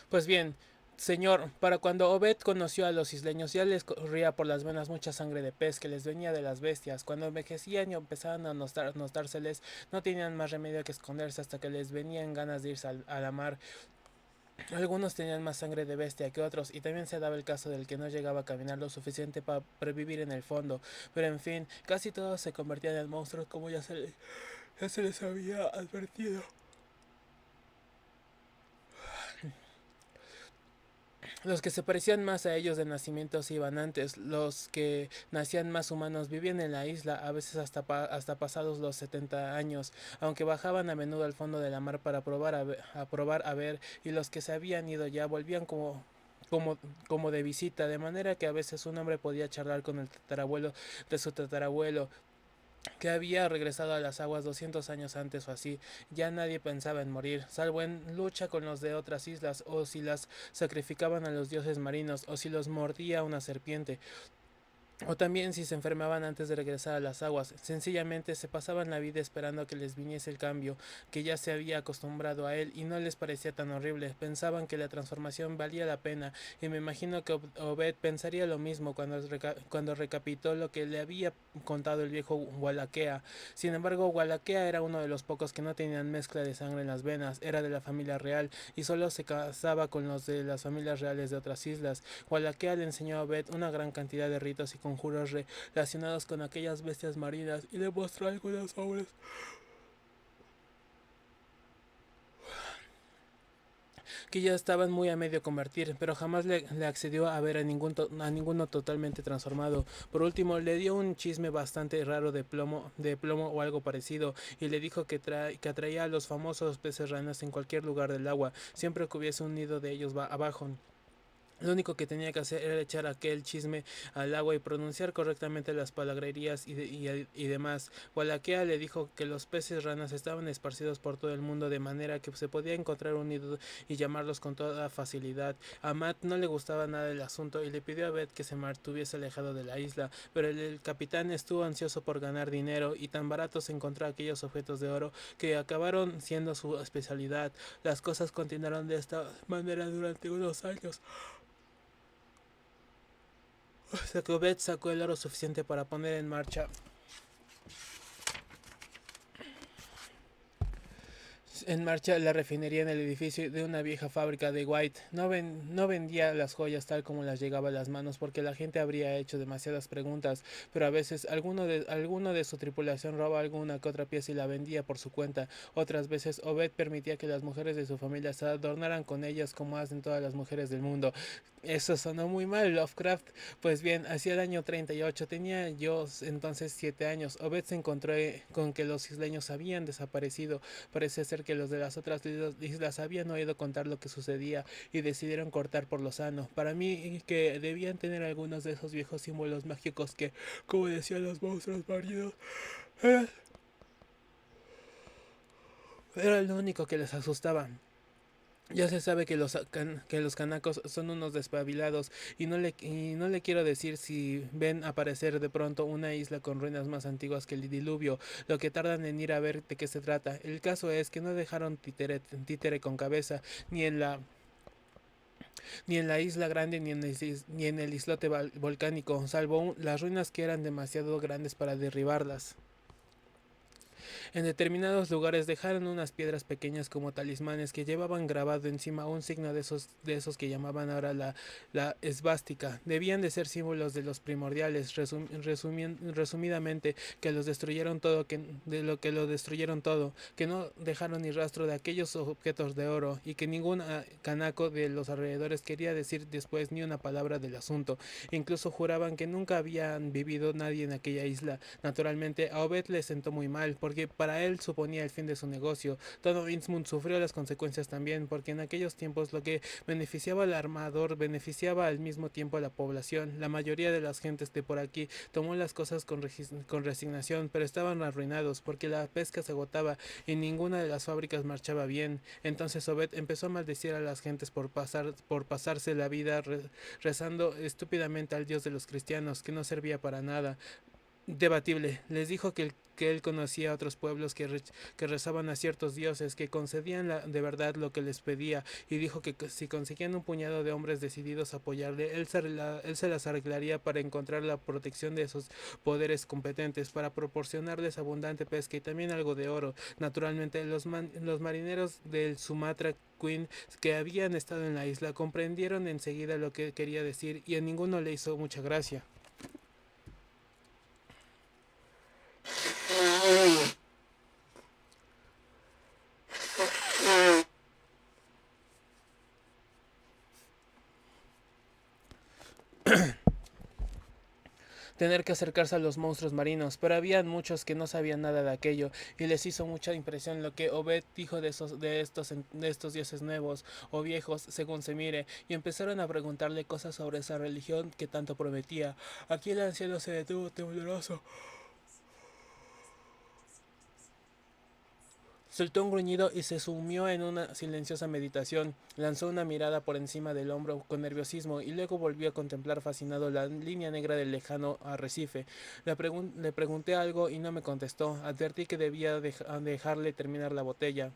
Pues bien, señor, para cuando Obed conoció a los isleños ya les corría por las venas mucha sangre de pez que les venía de las bestias. Cuando envejecían y empezaban a notárseles, no tenían más remedio que esconderse hasta que les venían ganas de irse a la mar. Algunos tenían más sangre de bestia que otros, y también se daba el caso del que no llegaba a caminar lo suficiente para vivir en el fondo. Pero en fin, casi todos se convertían en monstruos como ya se les había advertido. Los que se parecían más a ellos de nacimiento se iban antes, los que nacían más humanos vivían en la isla, a veces hasta pasados los 70 años, aunque bajaban a menudo al fondo de la mar para probar a ver, y los que se habían ido ya volvían como, como de visita, de manera que a veces un hombre podía charlar con el tatarabuelo de su tatarabuelo, que había regresado a las aguas 200 años antes o así. Ya nadie pensaba en morir, salvo en lucha con los de otras islas, o si las sacrificaban a los dioses marinos, o si los mordía una serpiente. O también si se enfermaban antes de regresar a las aguas, sencillamente se pasaban la vida esperando a que les viniese el cambio, que ya se había acostumbrado a él y no les parecía tan horrible. Pensaban que la transformación valía la pena, y me imagino que Obed pensaría lo mismo cuando recapituló lo que le había contado el viejo Wallachea. Sin embargo, Wallachea era uno de los pocos que no tenían mezcla de sangre en las venas, era de la familia real y solo se casaba con los de las familias reales de otras islas. Wallachea le enseñó a Obed una gran cantidad de ritos y conjuros relacionados con aquellas bestias marinas y le mostró algunas obras que ya estaban muy a medio convertir, pero jamás le accedió a ver a ninguno totalmente transformado. Por último, le dio un chisme bastante raro de plomo o algo parecido, y le dijo que atraía a los famosos peces ranas en cualquier lugar del agua, siempre que hubiese un nido de ellos abajo. Lo único que tenía que hacer era echar aquel chisme al agua y pronunciar correctamente las palabrerías y demás. Wallachea le dijo que los peces ranas estaban esparcidos por todo el mundo, de manera que se podía encontrar un nido y llamarlos con toda facilidad. A Matt no le gustaba nada el asunto y le pidió a Beth que se mantuviese alejado de la isla, pero el capitán estuvo ansioso por ganar dinero, y tan baratos encontró aquellos objetos de oro que acabaron siendo su especialidad. Las cosas continuaron de esta manera durante unos años. Jacobet sacó el oro suficiente para poner en marcha la refinería en el edificio de una vieja fábrica de White. No vendía las joyas tal como las llegaba a las manos, porque la gente habría hecho demasiadas preguntas, pero a veces alguno de su tripulación robaba alguna que otra pieza y la vendía por su cuenta. Otras veces Obed permitía que las mujeres de su familia se adornaran con ellas como hacen todas las mujeres del mundo. Eso sonó muy mal, Lovecraft. Pues bien, hacia el año 38, tenía yo entonces 7 años. Obed se encontró con que los isleños habían desaparecido. Parece ser que los de las otras islas habían oído contar lo que sucedía y decidieron cortar por lo sano. Para mí, que debían tener algunos de esos viejos símbolos mágicos que, como decían los monstruos marinos, era, era lo único que les asustaba. Ya se sabe que que los canacos son unos despabilados, y no le quiero decir si ven aparecer de pronto una isla con ruinas más antiguas que el diluvio, lo que tardan en ir a ver de qué se trata. El caso es que no dejaron títere con cabeza, ni en la ni en la isla grande ni en el islote volcánico, salvo las ruinas que eran demasiado grandes para derribarlas. En determinados lugares dejaron unas piedras pequeñas como talismanes que llevaban grabado encima un signo de esos que llamaban ahora la esvástica. Debían de ser símbolos de los primordiales, resumidamente, que los destruyeron todo, de lo que lo destruyeron todo, que no dejaron ni rastro de aquellos objetos de oro, y que ningún canaco de los alrededores quería decir después ni una palabra del asunto. Incluso juraban que nunca habían vivido nadie en aquella isla. Naturalmente, a Obed le sentó muy mal, porque para él suponía el fin de su negocio. Todo Innsmouth sufrió las consecuencias también, porque en aquellos tiempos lo que beneficiaba al armador beneficiaba al mismo tiempo a la población. La mayoría de las gentes de por aquí tomó las cosas con resignación, pero estaban arruinados, porque la pesca se agotaba y ninguna de las fábricas marchaba bien. Entonces Obed empezó a maldecir a las gentes por pasarse la vida rezando estúpidamente al Dios de los cristianos, que no servía para nada. Debatible. Les dijo que él conocía otros pueblos que rezaban a ciertos dioses, que concedían de verdad lo que les pedía, y dijo que si conseguían un puñado de hombres decididos a apoyarle, él se las arreglaría para encontrar la protección de esos poderes competentes, para proporcionarles abundante pesca y también algo de oro. Naturalmente, los marineros del Sumatra Queen que habían estado en la isla comprendieron enseguida lo que quería decir y a ninguno le hizo mucha gracia. Tener que acercarse a los monstruos marinos, pero había muchos que no sabían nada de aquello y les hizo mucha impresión lo que Obed dijo de estos dioses nuevos o viejos, según se mire, y empezaron a preguntarle cosas sobre esa religión que tanto prometía. Aquí el anciano se detuvo tembloroso. Soltó un gruñido y se sumió en una silenciosa meditación. Lanzó una mirada por encima del hombro con nerviosismo y luego volvió a contemplar fascinado la línea negra del lejano arrecife. Le pregunté algo y no me contestó. Advertí que debía dejarle terminar la botella.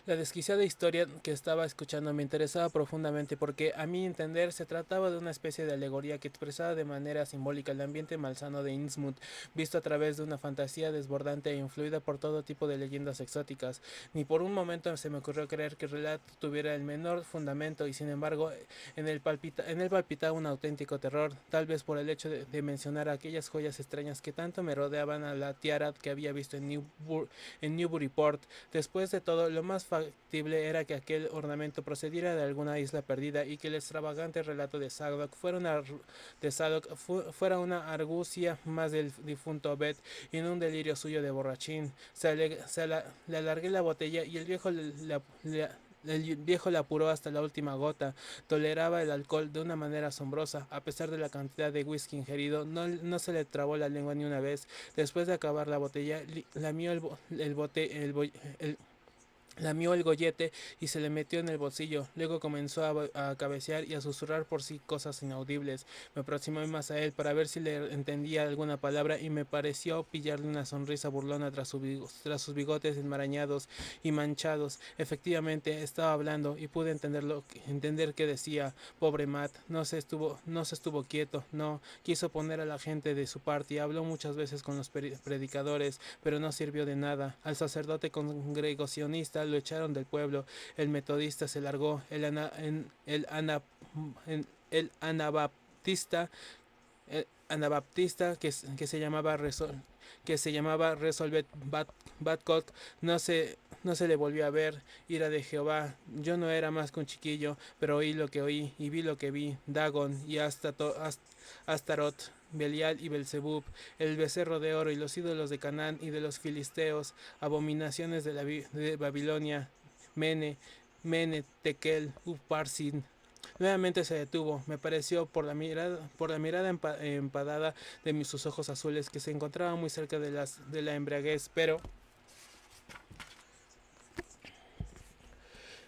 La desquiciada historia que estaba escuchando me interesaba profundamente porque, a mi entender, se trataba de una especie de alegoría que expresaba de manera simbólica el ambiente malsano de Innsmouth, visto a través de una fantasía desbordante e influida por todo tipo de leyendas exóticas. Ni por un momento se me ocurrió creer que el relato tuviera el menor fundamento y, sin embargo, en él palpitaba un auténtico terror, tal vez por el hecho de mencionar aquellas joyas extrañas que tanto me rodeaban a la tiara que había visto en Newburyport. Después de todo, lo más factible era que aquel ornamento procediera de alguna isla perdida y que el extravagante relato de Zadok fuera una argucia más del difunto Obed y no un delirio suyo de borrachín. Le alargué la botella y el viejo la apuró hasta la última gota. Toleraba el alcohol de una manera asombrosa. A pesar de la cantidad de whisky ingerido, no se le trabó la lengua ni una vez. Después de acabar la botella, lamió el bote, el lamió el gollete y se le metió en el bolsillo. Luego comenzó a cabecear y a susurrar por sí cosas inaudibles. Me aproximé más a él para ver si le entendía alguna palabra y me pareció pillarle una sonrisa burlona tras sus bigotes enmarañados y manchados. Efectivamente, estaba hablando y pude entender qué decía. Pobre Matt, no se estuvo quieto, no, quiso poner a la gente de su parte y habló muchas veces con los predicadores, pero no sirvió de nada. Al sacerdote congregacionista lo echaron del pueblo, el metodista se largó, el anabaptista, que se llamaba Resolvet Badcock no se le volvió a ver. Ira de Jehová, yo no era más que un chiquillo, pero oí lo que oí y vi lo que vi. Dagon y Astaroth, Belial y Belzebub, el becerro de oro y los ídolos de Canaán y de los filisteos, abominaciones de Babilonia, Tekel, Upharsin. Nuevamente se detuvo. Me pareció por la mirada empadada de sus ojos azules que se encontraban muy cerca de la embriaguez, pero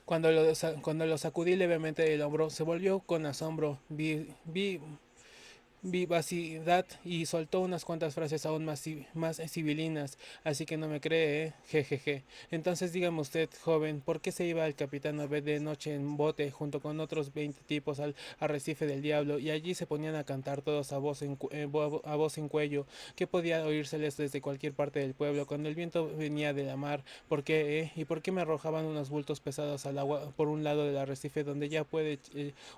cuando lo sacudí levemente del hombro, se volvió con asombro. Vi vivacidad y soltó unas cuantas frases aún más sibilinas, así que no me cree, jejeje. Entonces dígame usted, joven, ¿por qué se iba el capitán Obed de noche en bote junto con otros 20 tipos al arrecife del diablo y allí se ponían a cantar todos a voz en cuello, que podía oírseles desde cualquier parte del pueblo cuando el viento venía de la mar? ¿Por qué, y por qué me arrojaban unos bultos pesados al agua por un lado del arrecife donde ya puede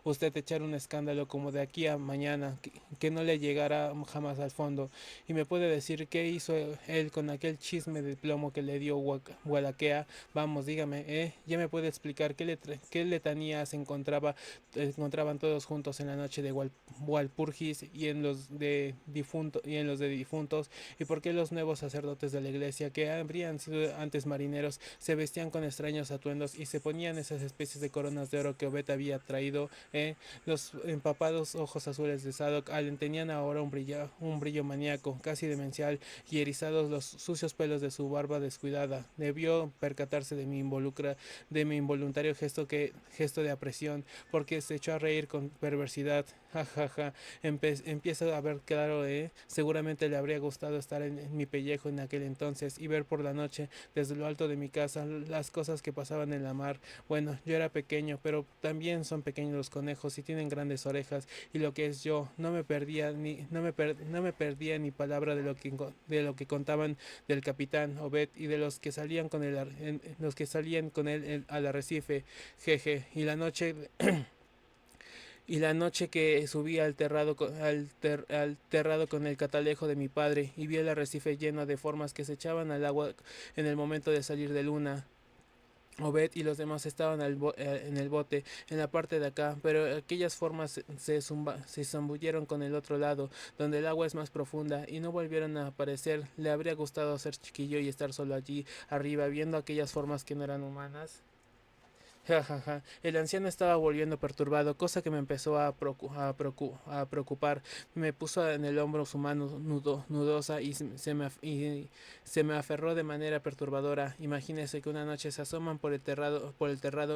usted echar un escándalo como de aquí a mañana, que no le llegará jamás al fondo? Y me puede decir qué hizo él con aquel chisme de plomo que le dio Wallachea. Vamos, dígame, ya me puede explicar qué letanías encontraban todos juntos en la noche de Walpurgis y en los de difuntos, y por qué los nuevos sacerdotes de la iglesia, que habrían sido antes marineros, se vestían con extraños atuendos y se ponían esas especies de coronas de oro que Obed había traído. Los empapados ojos azules de Zadok Allen tenían ahora un brillo maníaco, casi demencial, y erizados los sucios pelos de su barba descuidada. Debió percatarse de mi involuntario gesto de apresión, porque se echó a reír con perversidad. Ja, ja, ja. Empieza a ver claro, seguramente le habría gustado estar en mi pellejo en aquel entonces y ver por la noche desde lo alto de mi casa las cosas que pasaban en la mar. Bueno, yo era pequeño, pero también son pequeños los conejos y tienen grandes orejas, y lo que es yo, no me perdía ni palabra de lo que contaban del capitán Obed y de los que salían con los que salían con él al arrecife. Jeje, y la noche que subí al terrado con el catalejo de mi padre y vi el arrecife lleno de formas que se echaban al agua en el momento de salir de luna. Obed y los demás estaban en el bote, en la parte de acá, pero aquellas formas se zambulleron con el otro lado, donde el agua es más profunda, y no volvieron a aparecer. Le habría gustado ser chiquillo y estar solo allí arriba, viendo aquellas formas que no eran humanas. Ja, ja, ja. El anciano estaba volviendo perturbado, cosa que me empezó a preocupar. Me puso en el hombro su mano nudosa y se me aferró de manera perturbadora. Imagínese que una noche se asoman por el terrado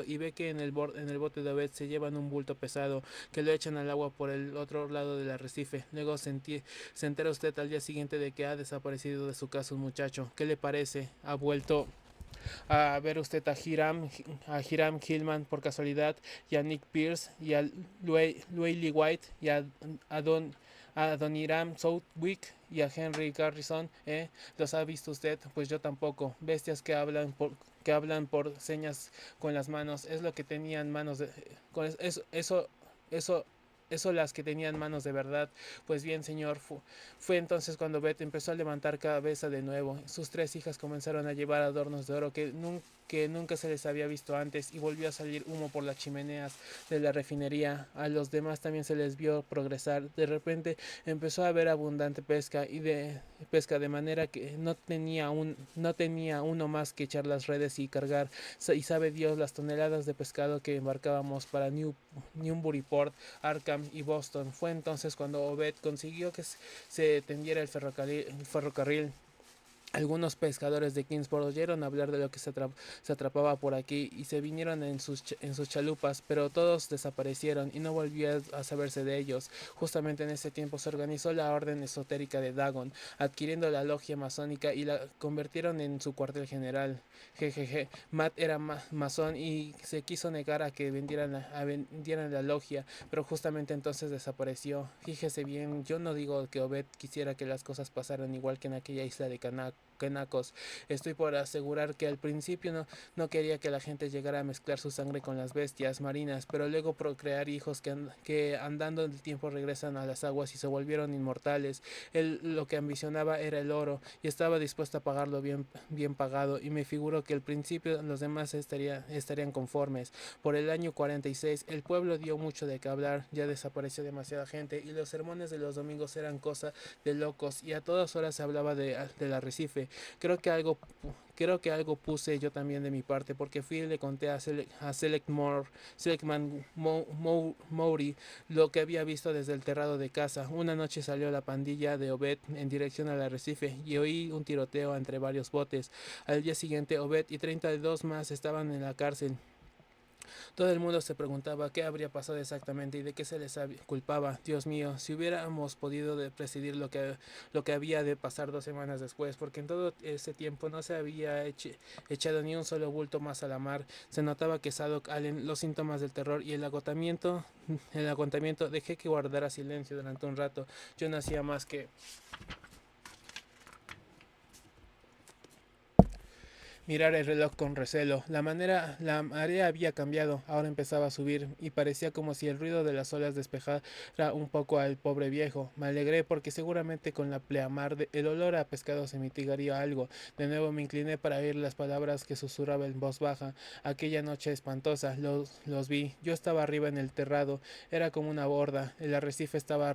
y ve que en el bote de Obed se llevan un bulto pesado, que lo echan al agua por el otro lado del arrecife. Luego se entera usted al día siguiente de que ha desaparecido de su casa un muchacho. ¿Qué le parece? Ha vuelto a ver usted a Hiram Hillman por casualidad, y a Nick Pierce, y a Louie White, y a Don Hiram Southwick y a Henry Garrison, ¿eh? ¿Los ha visto usted? Pues yo tampoco. Bestias que hablan por señas con las manos. Es lo que tenían manos de, con eso eso las que tenían manos de verdad. Pues bien, señor, fue entonces cuando Beth empezó a levantar cabeza de nuevo. Sus tres hijas comenzaron a llevar adornos de oro que nunca se les había visto antes, y volvió a salir humo por las chimeneas de la refinería. A los demás también se les vio progresar. De repente empezó a haber abundante pesca, de manera que no tenía uno más que echar las redes y cargar. Y sabe Dios las toneladas de pescado que embarcábamos para Newburyport, Arkham y Boston. Fue entonces cuando Obed consiguió que se tendiera el ferrocarril. Algunos pescadores de Kingsborough oyeron hablar de lo que se atrapaba por aquí y se vinieron en sus chalupas, pero todos desaparecieron y no volvió a saberse de ellos. Justamente en ese tiempo se organizó la orden esotérica de Dagon, adquiriendo la logia masónica, y la convirtieron en su cuartel general. Jejeje, Matt era masón y se quiso negar a que vendieran la logia, pero justamente entonces desapareció. Fíjese bien, yo no digo que Obed quisiera que las cosas pasaran igual que en aquella isla de Kenacos. Estoy por asegurar que al principio no quería que la gente llegara a mezclar su sangre con las bestias marinas, pero luego procrear hijos que andando el tiempo regresan a las aguas y se volvieron inmortales. Él lo que ambicionaba era el oro y estaba dispuesto a pagarlo bien pagado, y me figuro que al principio los demás estarían conformes. Por el año 46 el pueblo dio mucho de qué hablar, ya desapareció demasiada gente y los sermones de los domingos eran cosa de locos, y a todas horas se hablaba del arrecife. Creo que algo Creo que algo puse yo también de mi parte, porque fui y le conté a Selectman Mowry lo que había visto desde el terrado de casa. Una noche salió la pandilla de Obed en dirección al arrecife y oí un tiroteo entre varios botes. Al día siguiente Obed y 32 más estaban en la cárcel. Todo el mundo se preguntaba qué habría pasado exactamente y de qué se les culpaba. Dios mío, si hubiéramos podido presidir lo que había de pasar 2 semanas después, porque en todo ese tiempo no se había echado ni un solo bulto más a la mar. Se notaba que Sadok Allen, los síntomas del terror y el agotamiento, dejé que guardara silencio durante un rato. Yo no hacía más que mirar el reloj con recelo. La marea había cambiado, ahora empezaba a subir, y parecía como si el ruido de las olas despejara un poco al pobre viejo. Me alegré porque seguramente con la pleamar el olor a pescado se mitigaría algo. De nuevo me incliné para oír las palabras que susurraba en voz baja. Aquella noche espantosa, los vi. Yo estaba arriba en el terrado, era como una borda. El arrecife estaba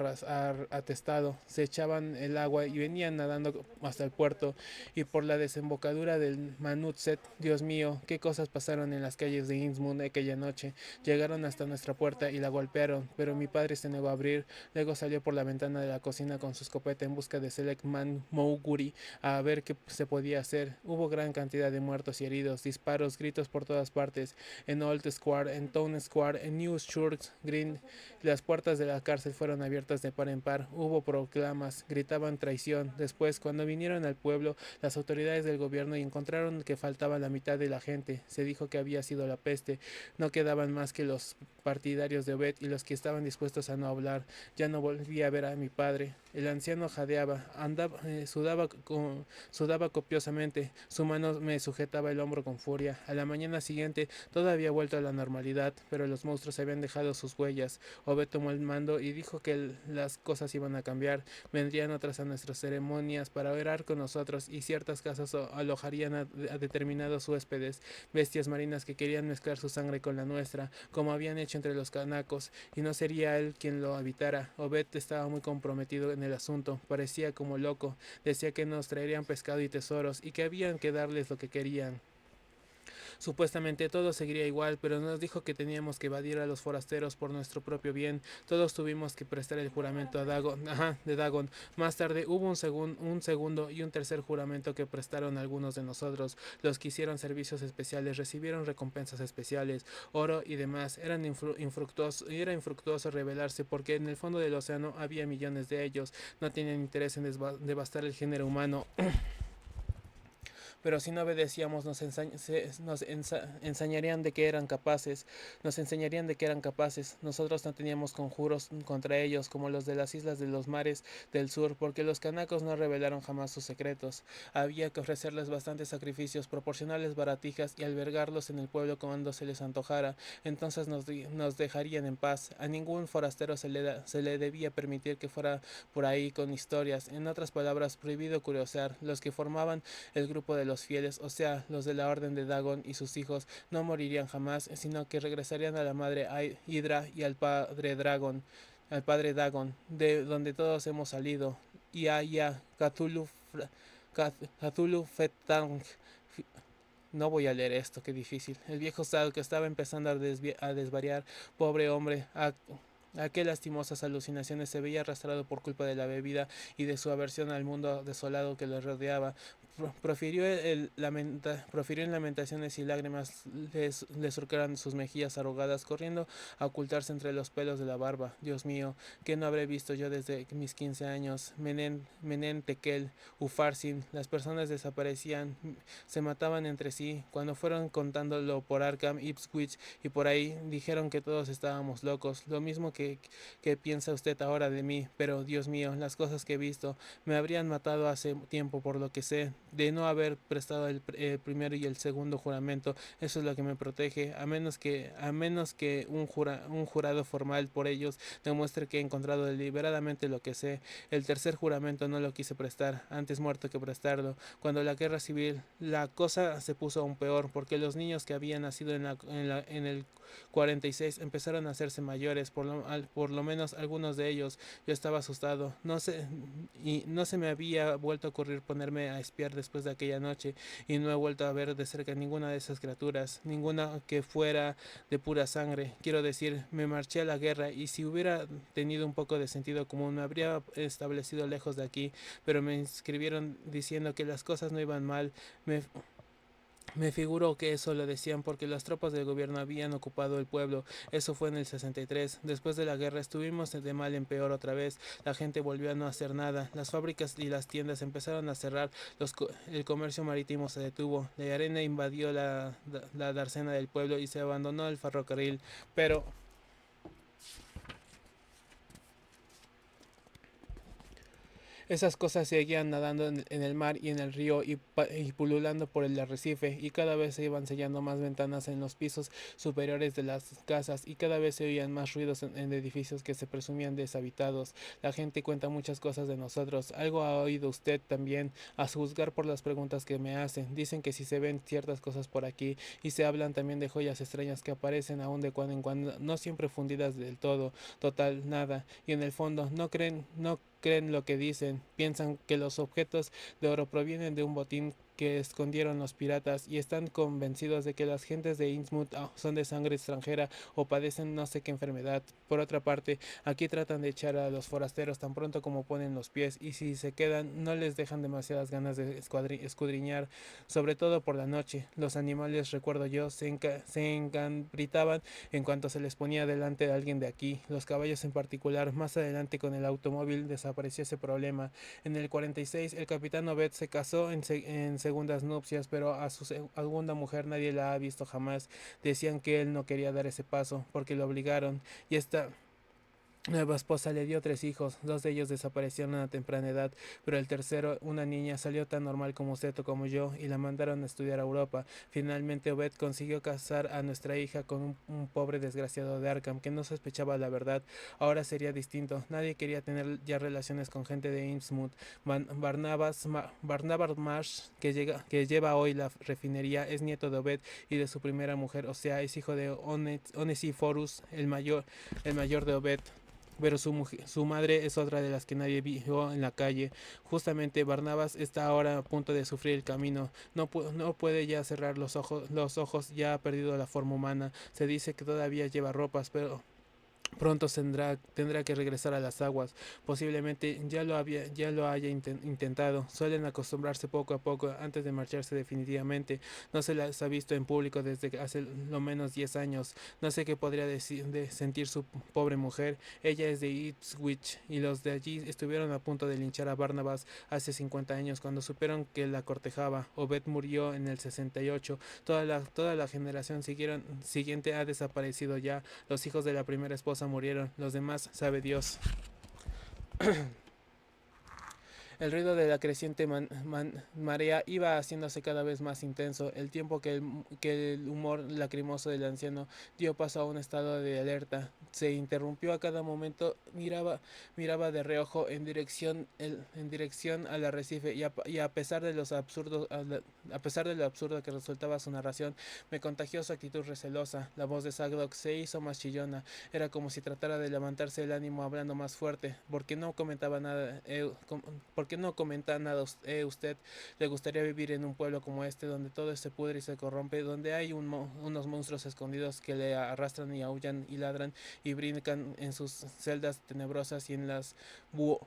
atestado, se echaban el agua y venían nadando hasta el puerto, y por la desembocadura del Nutset. Dios mío, qué cosas pasaron en las calles de Innsmouth aquella noche. Llegaron hasta nuestra puerta y la golpearon, pero mi padre se negó a abrir. Luego salió por la ventana de la cocina con su escopeta en busca de Select Man Mowguri a ver qué se podía hacer. Hubo gran cantidad de muertos y heridos, disparos, gritos por todas partes, en Old Square, en Town Square, en New Church Green. Las puertas de la cárcel fueron abiertas de par en par. Hubo proclamas, gritaban traición. Después, cuando vinieron al pueblo, las autoridades del gobierno y encontraron que faltaba la mitad de la gente. Se dijo que había sido la peste. No quedaban más que los partidarios de Obed y los que estaban dispuestos a no hablar. Ya no volví a ver a mi padre. El anciano jadeaba, sudaba copiosamente. Su mano me sujetaba el hombro con furia. A la mañana siguiente todo había vuelto a la normalidad, pero los monstruos habían dejado sus huellas. Obed tomó el mando y dijo que las cosas iban a cambiar. Vendrían otras a nuestras ceremonias para orar con nosotros y ciertas casas alojarían a determinados huéspedes, bestias marinas que querían mezclar su sangre con la nuestra, como habían hecho entre los canacos, y no sería él quien lo habitara. Obed estaba muy comprometido en el asunto, parecía como loco, decía que nos traerían pescado y tesoros y que habían que darles lo que querían. Supuestamente todo seguiría igual, pero nos dijo que teníamos que evadir a los forasteros por nuestro propio bien. Todos tuvimos que prestar el juramento a Dagon, de Dagon. Más tarde hubo un segundo y un tercer juramento que prestaron algunos de nosotros. Los que hicieron servicios especiales recibieron recompensas especiales, oro y demás. Era infructuoso rebelarse porque en el fondo del océano había millones de ellos. No tenían interés en devastar el género humano. Pero si no obedecíamos nos enseñarían de que eran capaces, nos enseñarían de que eran capaces. Nosotros no teníamos conjuros contra ellos como los de las islas de los mares del sur, porque los canacos no revelaron jamás sus secretos. Había que ofrecerles bastantes sacrificios, proporcionarles baratijas y albergarlos en el pueblo cuando se les antojara. Entonces nos dejarían en paz. A ningún forastero se le debía permitir que fuera por ahí con historias. En otras palabras, prohibido curiosear. Los que formaban el grupo de los fieles, o sea, los de la orden de Dagon y sus hijos, no morirían jamás, sino que regresarían a la madre Hydra y al padre Dagon, de donde todos hemos salido, y a Cthulhu Fetang. No voy a leer esto, qué difícil. El viejo Sal, que estaba empezando a desvariar, pobre hombre, a qué lastimosas alucinaciones se veía arrastrado por culpa de la bebida y de su aversión al mundo desolado que lo rodeaba. Profirió en lamentaciones y lágrimas le surcaron sus mejillas arrugadas, corriendo a ocultarse entre los pelos de la barba. Dios mío, ¿qué no habré visto yo desde mis 15 años? Menen, Tekel, Ufarsin, las personas desaparecían, se mataban entre sí. Cuando fueron contándolo por Arkham, Ipswich y por ahí, dijeron que todos estábamos locos, lo mismo que piensa usted ahora de mí, pero Dios mío, las cosas que he visto me habrían matado hace tiempo por lo que sé, de no haber prestado el primero y el segundo juramento. Eso es lo que me protege, a menos que un jurado formal por ellos demuestre que he encontrado deliberadamente lo que sé. El tercer juramento no lo quise prestar, antes muerto que prestarlo. Cuando la guerra civil, la cosa se puso aún peor, porque los niños que habían nacido en el 46 empezaron a hacerse mayores, por lo menos algunos de ellos. Yo estaba asustado, no se me había vuelto a ocurrir ponerme a espiar después de aquella noche, y no he vuelto a ver de cerca ninguna de esas criaturas, ninguna que fuera de pura sangre. Quiero decir, me marché a la guerra, y si hubiera tenido un poco de sentido común me habría establecido lejos de aquí, pero me inscribieron diciendo que las cosas no iban mal. Me me figuro que eso lo decían porque las tropas del gobierno habían ocupado el pueblo. Eso fue en el 63. Después de la guerra estuvimos de mal en peor otra vez. La gente volvió a no hacer nada. Las fábricas y las tiendas empezaron a cerrar. El comercio marítimo se detuvo. La arena invadió la dársena del pueblo y se abandonó el ferrocarril. Pero esas cosas seguían nadando en el mar y en el río y pululando por el arrecife, y cada vez se iban sellando más ventanas en los pisos superiores de las casas, y cada vez se oían más ruidos en edificios que se presumían deshabitados. La gente cuenta muchas cosas de nosotros. Algo ha oído usted también, a juzgar por las preguntas que me hacen. Dicen que si se ven ciertas cosas por aquí, y se hablan también de joyas extrañas que aparecen aún de cuando en cuando, no siempre fundidas del todo, total, nada, y en el fondo no creen lo que dicen, piensan que los objetos de oro provienen de un botín que escondieron los piratas y están convencidos de que las gentes de Innsmouth son de sangre extranjera o padecen no sé qué enfermedad. Por otra parte, aquí tratan de echar a los forasteros tan pronto como ponen los pies y si se quedan no les dejan demasiadas ganas de escudriñar, sobre todo por la noche. Los animales, recuerdo yo, se engambritaban en cuanto se les ponía delante de alguien de aquí. Los caballos en particular. Más adelante con el automóvil desapareció ese problema. En el 46 el capitán Obed se casó en segundas nupcias, pero a su segunda mujer nadie la ha visto jamás. Decían que él no quería dar ese paso porque lo obligaron y esta nueva esposa le dio 3 hijos, 2 de ellos desaparecieron a temprana edad, pero el tercero, una niña, salió tan normal como usted o como yo y la mandaron a estudiar a Europa. Finalmente Obed consiguió casar a nuestra hija con un pobre desgraciado de Arkham que no sospechaba la verdad. Ahora sería distinto, nadie quería tener ya relaciones con gente de Innsmouth. Barnabas Marsh, que lleva hoy la refinería, es nieto de Obed y de su primera mujer, o sea, es hijo de Onesiphorus, el mayor de Obed, pero su madre es otra de las que nadie vio en la calle. Justamente Barnabas está ahora a punto de sufrir el camino. No puede ya cerrar los ojos, ya ha perdido la forma humana. Se dice que todavía lleva ropas, pero pronto tendrá que regresar a las aguas. Posiblemente ya lo haya intentado. Suelen acostumbrarse poco a poco antes de marcharse definitivamente. No se las ha visto en público desde hace lo menos 10 años. No sé qué podría de sentir su pobre mujer. Ella es de Ipswich y los de allí estuvieron a punto de linchar a Barnabas hace 50 años cuando supieron que la cortejaba. Obed murió en el 68. Toda la generación siguiente ha desaparecido ya. Los hijos de la primera esposa murieron, los demás sabe Dios. El ruido de la creciente marea iba haciéndose cada vez más intenso, el tiempo que el humor lacrimoso del anciano dio paso a un estado de alerta. Se interrumpió a cada momento, miraba de reojo en dirección al arrecife y a pesar de a pesar de lo absurdo que resultaba su narración, me contagió su actitud recelosa. La voz de Sagdoc se hizo más chillona, era como si tratara de levantarse el ánimo hablando más fuerte. ¿Por qué no comentaba nada? ¿Por qué no comenta nada usted? ¿Le gustaría vivir en un pueblo como este, donde todo se pudre y se corrompe, donde hay unos monstruos escondidos que le arrastran y aullan y ladran y brincan en sus celdas tenebrosas y en las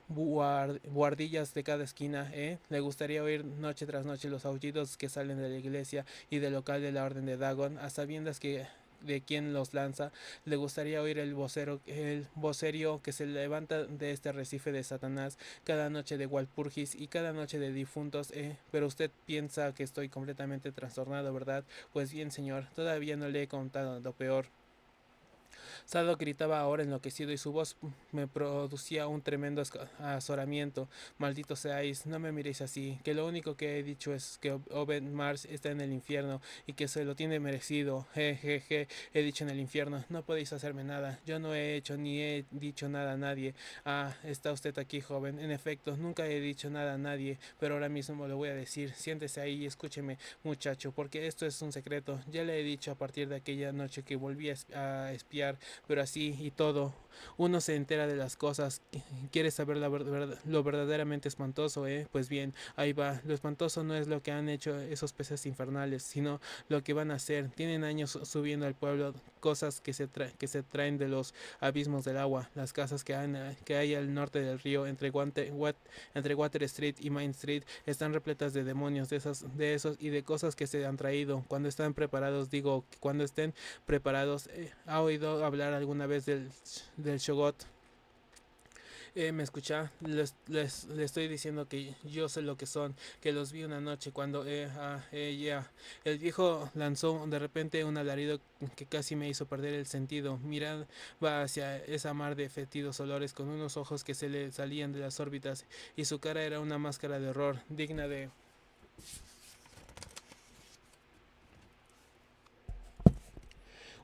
buhardillas de cada esquina? ¿Le gustaría oír noche tras noche los aullidos que salen de la iglesia y del local de la Orden de Dagon, a sabiendas que de quien los lanza? Le gustaría oír el vocerio que se levanta de este arrecife de Satanás cada noche de Walpurgis y cada noche de difuntos. Pero usted piensa que estoy completamente trastornado, ¿verdad? Pues bien, señor, todavía no le he contado lo peor. Sado gritaba ahora enloquecido y su voz me producía un tremendo azoramiento. Maldito seáis, no me miréis así, que lo único que he dicho es que Obed Mars está en el infierno y que se lo tiene merecido. He dicho en el infierno, no podéis hacerme nada. Yo no he hecho ni he dicho nada a nadie. Ah, está usted aquí, joven. En efecto, nunca he dicho nada a nadie, pero ahora mismo lo voy a decir. Siéntese ahí y escúcheme, muchacho, porque esto es un secreto. Ya le he dicho a partir de aquella noche que volví a espiar, pero así y todo, uno se entera de las cosas. ¿Quieres saber lo verdaderamente espantoso? Pues bien, ahí va. Lo espantoso no es lo que han hecho esos peces infernales, sino lo que van a hacer. Tienen años subiendo al pueblo cosas que se traen de los abismos del agua. Las casas que hay al norte del río, entre Water Street y Main Street, están repletas de demonios, de esos y de cosas que se han traído. Cuando están preparados, digo, cuando estén preparados. ¿Ha oído hablar alguna vez del Shogot? ¿Me escucha? Le estoy diciendo que yo sé lo que son, que los vi una noche cuando ya. El viejo lanzó de repente un alarido que casi me hizo perder el sentido. Miraba hacia esa mar de fétidos olores con unos ojos que se le salían de las órbitas y su cara era una máscara de horror digna de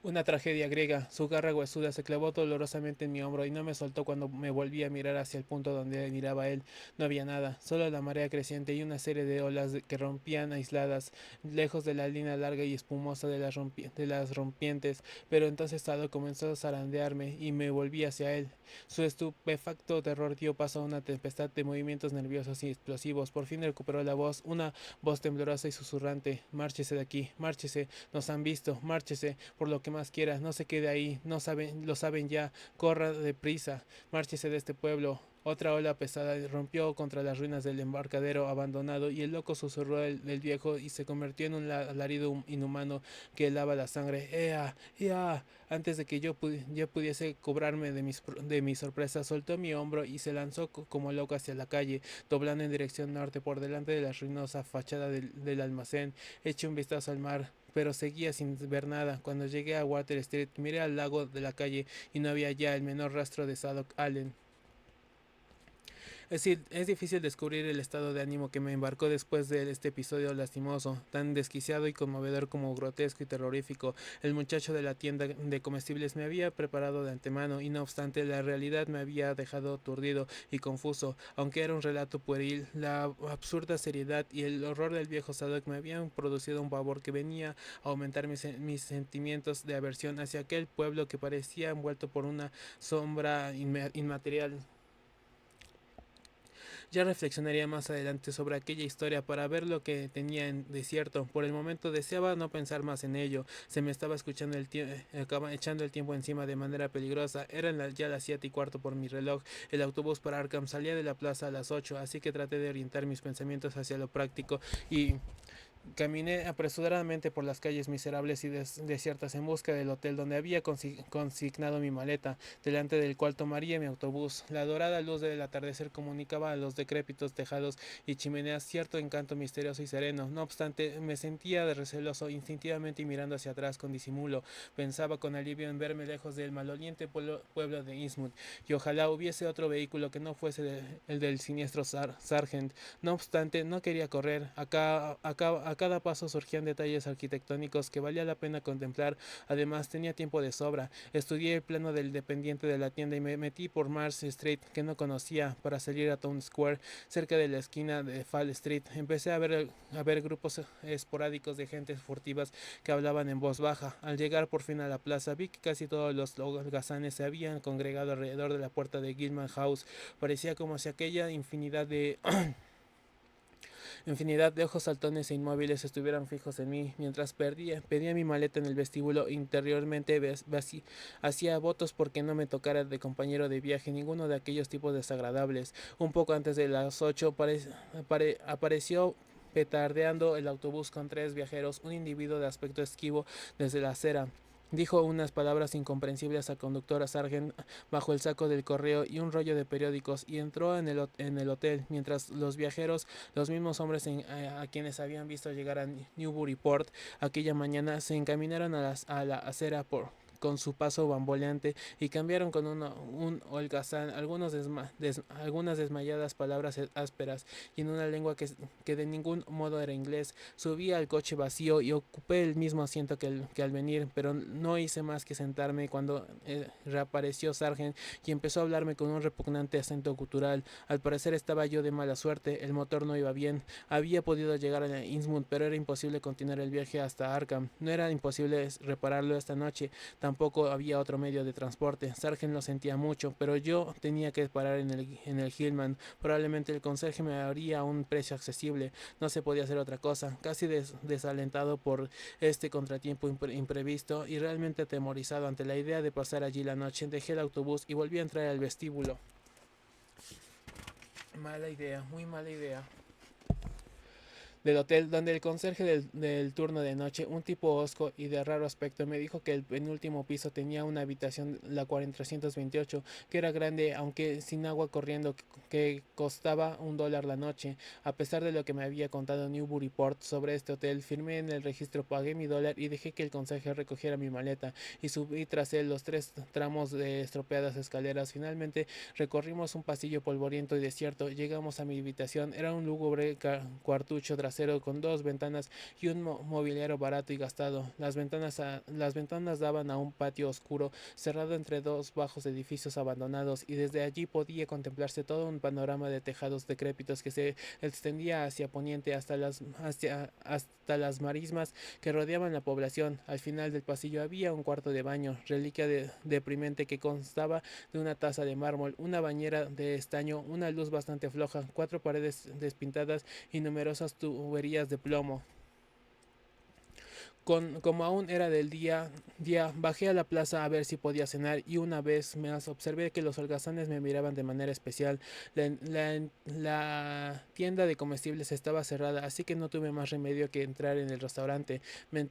Una tragedia griega. Su garra huesuda se clavó dolorosamente en mi hombro y no me soltó cuando me volví a mirar hacia el punto donde miraba él. No había nada, solo la marea creciente y una serie de olas que rompían aisladas, lejos de la línea larga y espumosa de las rompientes. Pero entonces todo comenzó a zarandearme y me volví hacia él. Su estupefacto terror dio paso a una tempestad de movimientos nerviosos y explosivos. Por fin recuperó la voz, una voz temblorosa y susurrante. Márchese de aquí, márchese, nos han visto, márchese, por lo que más quiera, no se quede ahí, no saben, lo saben ya, corra deprisa, márchese de este pueblo. Otra ola pesada rompió contra las ruinas del embarcadero abandonado y el loco susurró el viejo y se convirtió en un alarido inhumano que helaba la sangre. ¡Ea! ¡Ea! Antes de que yo pudiese cobrarme de mi sorpresa, soltó mi hombro y se lanzó como loco hacia la calle, doblando en dirección norte por delante de la ruinosa fachada del almacén. Eché un vistazo al mar, pero seguía sin ver nada. Cuando llegué a Water Street, miré al lago de la calle y no había ya el menor rastro de Sadok Allen. Es decir, es difícil descubrir el estado de ánimo que me embarcó después de este episodio lastimoso, tan desquiciado y conmovedor como grotesco y terrorífico. El muchacho de la tienda de comestibles me había preparado de antemano y no obstante la realidad me había dejado aturdido y confuso. Aunque era un relato pueril, la absurda seriedad y el horror del viejo Sadok me habían producido un pavor que venía a aumentar mis sentimientos de aversión hacia aquel pueblo que parecía envuelto por una sombra inmaterial. Ya reflexionaría más adelante sobre aquella historia para ver lo que tenía en desierto. Por el momento deseaba no pensar más en ello. Se me estaba escuchando echando el tiempo encima de manera peligrosa. Eran ya las 7:15 por mi reloj. El autobús para Arkham salía de la plaza a las 8, así que traté de orientar mis pensamientos hacia lo práctico y caminé apresuradamente por las calles miserables y desiertas en busca del hotel donde había consignado mi maleta, delante del cual tomaría mi autobús. La dorada luz del atardecer comunicaba a los decrépitos tejados y chimeneas cierto encanto misterioso y sereno. No obstante, me sentía de receloso instintivamente y mirando hacia atrás con disimulo. Pensaba con alivio en verme lejos del maloliente pueblo de Innsmouth, y ojalá hubiese otro vehículo que no fuese el del siniestro Sargent. No obstante, no quería correr. A cada paso surgían detalles arquitectónicos que valía la pena contemplar. Además, tenía tiempo de sobra. Estudié el plano del dependiente de la tienda y me metí por Mars Street, que no conocía, para salir a Town Square, cerca de la esquina de Fall Street. Empecé a ver grupos esporádicos de gentes furtivas que hablaban en voz baja. Al llegar por fin a la plaza, vi que casi todos los holgazanes se habían congregado alrededor de la puerta de Gilman House. Parecía como si aquella infinidad de ojos saltones e inmóviles estuvieran fijos en mí, mientras pedía mi maleta en el vestíbulo. Interiormente hacía votos porque no me tocara de compañero de viaje ninguno de aquellos tipos desagradables. Un poco antes de las 8 apareció petardeando el autobús con 3 viajeros, un individuo de aspecto esquivo desde la acera. Dijo unas palabras incomprensibles al conductor Sargent bajo el saco del correo y un rollo de periódicos y entró en el hotel, mientras los viajeros, los mismos hombres a quienes habían visto llegar a Newburyport aquella mañana, se encaminaron a la acera con su paso bamboleante y cambiaron con un holgazán algunas desmayadas palabras ásperas y en una lengua que de ningún modo era inglés. Subí al coche vacío y ocupé el mismo asiento que al venir, pero no hice más que sentarme cuando reapareció Sargent y empezó a hablarme con un repugnante acento gutural. Al parecer estaba yo de mala suerte, el motor no iba bien. Había podido llegar a Innsmouth, pero era imposible continuar el viaje hasta Arkham. No era imposible repararlo esta noche. Tampoco había otro medio de transporte. Sargent lo sentía mucho, pero yo tenía que parar en el Hillman. Probablemente el conserje me haría un precio accesible. No se podía hacer otra cosa. Casi desalentado por este contratiempo imprevisto y realmente atemorizado ante la idea de pasar allí la noche, dejé el autobús y volví a entrar al vestíbulo. Mala idea, muy mala idea del hotel, donde el conserje del turno de noche, un tipo hosco y de raro aspecto, me dijo que el penúltimo piso tenía una habitación, la 428, que era grande, aunque sin agua corriendo, que costaba $1 la noche. A pesar de lo que me había contado Newburyport sobre este hotel, firmé en el registro, pagué mi $1 y dejé que el conserje recogiera mi maleta, y subí tras él los 3 tramos de estropeadas escaleras. Finalmente recorrimos un pasillo polvoriento y desierto. Llegamos a mi habitación. Era un lúgubre cuartucho trasero con dos ventanas y un mobiliario barato y gastado. Las ventanas daban a un patio oscuro cerrado entre dos bajos edificios abandonados, y desde allí podía contemplarse todo un panorama de tejados decrépitos que se extendía hacia poniente hasta las marismas que rodeaban la población. Al final del pasillo había un cuarto de baño, reliquia deprimente, que constaba de una taza de mármol, una bañera de estaño, una luz bastante floja, cuatro paredes despintadas y numerosas tuberías de plomo. Como aún era del día, bajé a la plaza a ver si podía cenar, y una vez más observé que los holgazanes me miraban de manera especial. La tienda de comestibles estaba cerrada, así que no tuve más remedio que entrar en el restaurante.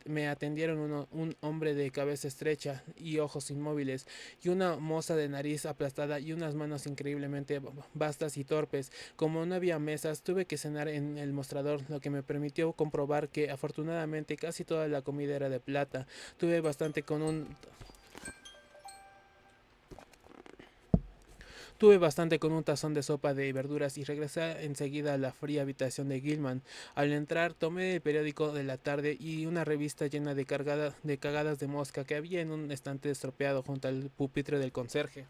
Me atendieron un hombre de cabeza estrecha y ojos inmóviles, y una moza de nariz aplastada y unas manos increíblemente vastas y torpes. Como no había mesas, tuve que cenar en el mostrador, lo que me permitió comprobar que afortunadamente casi toda la comida era de plata. Tuve bastante con un Tuve bastante con un tazón de sopa de verduras y regresé enseguida a la fría habitación de Gilman. Al entrar, tomé el periódico de la tarde y una revista llena de cagadas de mosca que había en un estante estropeado junto al pupitre del conserje.